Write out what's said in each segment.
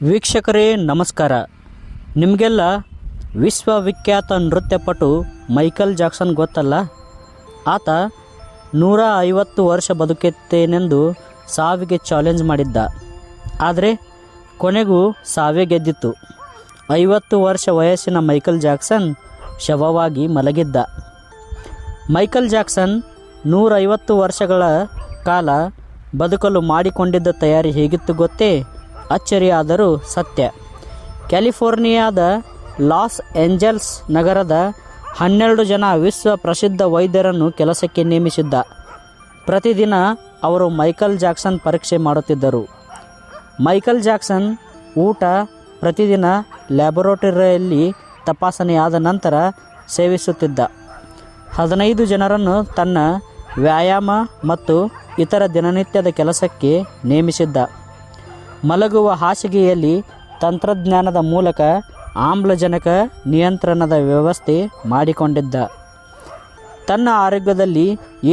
ವೀಕ್ಷಕರೇ ನಮಸ್ಕಾರ. ನಿಮಗೆಲ್ಲ ವಿಶ್ವವಿಖ್ಯಾತ ನೃತ್ಯಪಟು ಮೈಕಲ್ ಜಾಕ್ಸನ್ ಗೊತ್ತಲ್ಲ. ಆತ 150 ವರ್ಷ ಬದುಕುತ್ತೇನೆಂದು ಸಾವಿಗೆ ಚಾಲೆಂಜ್ ಮಾಡಿದ್ದ. ಆದರೆ ಕೊನೆಗೂ ಸಾವೇ ಗೆದ್ದಿತ್ತು. 50 ವರ್ಷ ವಯಸ್ಸಿನ ಮೈಕಲ್ ಜಾಕ್ಸನ್ ಶವವಾಗಿ ಮಲಗಿದ್ದ. ಮೈಕಲ್ ಜಾಕ್ಸನ್ 150 ವರ್ಷಗಳ ಕಾಲ ಬದುಕಲು ಮಾಡಿಕೊಂಡಿದ್ದ ತಯಾರಿ ಹೇಗಿತ್ತು ಗೊತ್ತೇ? ಅಚ್ಚರಿಯಾದರೂ ಸತ್ಯ. ಕ್ಯಾಲಿಫೋರ್ನಿಯಾದ ಲಾಸ್ ಏಂಜಲ್ಸ್ ನಗರದ 12 ಜನ ವಿಶ್ವ ಪ್ರಸಿದ್ಧ ವೈದ್ಯರನ್ನು ಕೆಲಸಕ್ಕೆ ನೇಮಿಸಿದ್ದ. ಪ್ರತಿದಿನ ಅವರು ಮೈಕಲ್ ಜಾಕ್ಸನ್ ಪರೀಕ್ಷೆ ಮಾಡುತ್ತಿದ್ದರು. ಮೈಕಲ್ ಜಾಕ್ಸನ್ ಊಟ ಪ್ರತಿದಿನ ಲ್ಯಾಬೊರೇಟರಿಯಲ್ಲಿ ತಪಾಸಣೆಯಾದ ನಂತರ ಸೇವಿಸುತ್ತಿದ್ದ. 15 ಜನರನ್ನು ತನ್ನ ವ್ಯಾಯಾಮ ಮತ್ತು ಇತರ ದಿನನಿತ್ಯದ ಕೆಲಸಕ್ಕೆ ನೇಮಿಸಿದ್ದ. ಮಲಗುವ ಹಾಸಿಗೆಯಲ್ಲಿ ತಂತ್ರಜ್ಞಾನದ ಮೂಲಕ ಆಮ್ಲಜನಕ ನಿಯಂತ್ರಣದ ವ್ಯವಸ್ಥೆ ಮಾಡಿಕೊಂಡಿದ್ದ. ತನ್ನ ಆರೋಗ್ಯದಲ್ಲಿ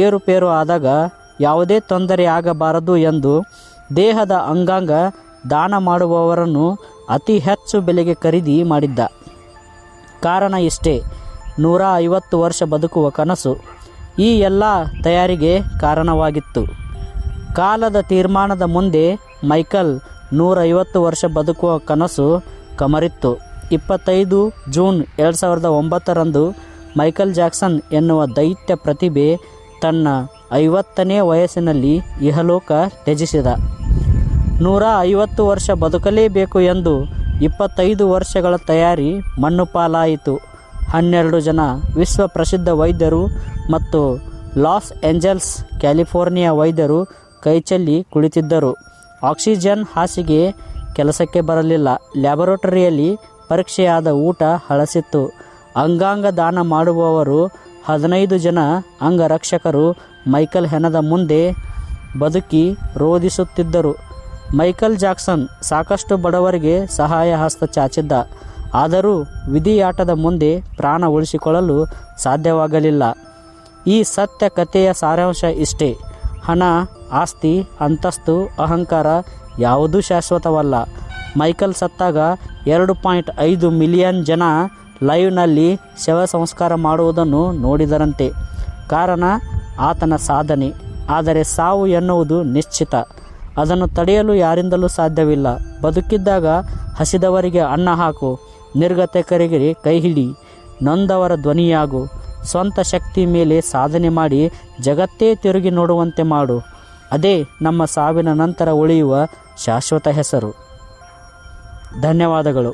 ಏರುಪೇರು ಆದಾಗ ಯಾವುದೇ ತೊಂದರೆ ಆಗಬಾರದು ಎಂದು ದೇಹದ ಅಂಗಾಂಗ ದಾನ ಮಾಡುವವರನ್ನು ಅತಿ ಹೆಚ್ಚು ಬೆಲೆಗೆ ಖರೀದಿ ಮಾಡಿದ್ದ. ಕಾರಣ ಇಷ್ಟೇ, 150 ವರ್ಷ ಬದುಕುವ ಕನಸು ಈ ಎಲ್ಲ ತಯಾರಿಗೆ ಕಾರಣವಾಗಿತ್ತು. ಕಾಲದ ತೀರ್ಮಾನದ ಮುಂದೆ ಮೈಕಲ್ 150 ವರ್ಷ ಬದುಕುವ ಕನಸು ಕಮರಿತ್ತು. 25 ಜೂನ್ 2009ರಂದು ಮೈಕಲ್ ಜಾಕ್ಸನ್ ಎನ್ನುವ ದೈತ್ಯ ಪ್ರತಿಭೆ ತನ್ನ 50ನೇ ವಯಸ್ಸಿನಲ್ಲಿ ಇಹಲೋಕ ತ್ಯಜಿಸಿದ. 150 ವರ್ಷ ಬದುಕಲೇಬೇಕು ಎಂದು 25 ವರ್ಷಗಳ ತಯಾರಿ ಮಣ್ಣುಪಾಲಾಯಿತು. 12 ಜನ ವಿಶ್ವ ಪ್ರಸಿದ್ಧ ವೈದ್ಯರು ಮತ್ತು ಲಾಸ್ ಏಂಜಲ್ಸ್ ಕ್ಯಾಲಿಫೋರ್ನಿಯಾ ವೈದ್ಯರು ಕೈಚೆಲ್ಲಿ ಕುಳಿತಿದ್ದರು. ಆಕ್ಸಿಜನ್ ಹಾಸಿಗೆ ಕೆಲಸಕ್ಕೆ ಬರಲಿಲ್ಲ. ಲ್ಯಾಬೊರೇಟರಿಯಲ್ಲಿ ಪರೀಕ್ಷೆಯಾದ ಊಟ ಹಳಸಿತ್ತು. ಅಂಗಾಂಗ ದಾನ ಮಾಡುವವರು 15 ಜನ ಅಂಗರಕ್ಷಕರು ಮೈಕಲ್ ಹೆಣದ ಮುಂದೆ ಬದುಕಿ ರೋಧಿಸುತ್ತಿದ್ದರು. ಮೈಕಲ್ ಜಾಕ್ಸನ್ ಸಾಕಷ್ಟು ಬಡವರಿಗೆ ಸಹಾಯ ಹಸ್ತ ಚಾಚಿದ್ದ. ಆದರೂ ವಿಧಿಯಾಟದ ಮುಂದೆ ಪ್ರಾಣ ಉಳಿಸಿಕೊಳ್ಳಲು ಸಾಧ್ಯವಾಗಲಿಲ್ಲ. ಈ ಸತ್ಯ ಕಥೆಯ ಸಾರಾಂಶ ಇಷ್ಟೇ: ಹಣ, ಆಸ್ತಿ, ಅಂತಸ್ತು, ಅಹಂಕಾರ ಯಾವುದೂ ಶಾಶ್ವತವಲ್ಲ. ಮೈಕಲ್ ಸತ್ತಾಗ 2.5 ಮಿಲಿಯನ್ ಜನ ಲೈವ್ನಲ್ಲಿ ಶವ ಸಂಸ್ಕಾರ ಮಾಡುವುದನ್ನು ನೋಡಿದರಂತೆ. ಕಾರಣ ಆತನ ಸಾಧನೆ. ಆದರೆ ಸಾವು ಎನ್ನುವುದು ನಿಶ್ಚಿತ. ಅದನ್ನು ತಡೆಯಲು ಯಾರಿಂದಲೂ ಸಾಧ್ಯವಿಲ್ಲ. ಬದುಕಿದ್ದಾಗ ಹಸಿದವರಿಗೆ ಅನ್ನ ಹಾಕು, ನಿರ್ಗತಿಕರಿಗೆ ಕೈ ಹಿಡಿ, ನೊಂದವರ ಧ್ವನಿಯಾಗು, ಸ್ವಂತ ಶಕ್ತಿ ಮೇಲೆ ಸಾಧನೆ ಮಾಡಿ ಜಗತ್ತೇ ತಿರುಗಿ ನೋಡುವಂತೆ ಮಾಡು. ಅದೇ ನಮ್ಮ ಸಾವಿನ ನಂತರ ಉಳಿಯುವ ಶಾಶ್ವತ ಹೆಸರು. ಧನ್ಯವಾದಗಳು.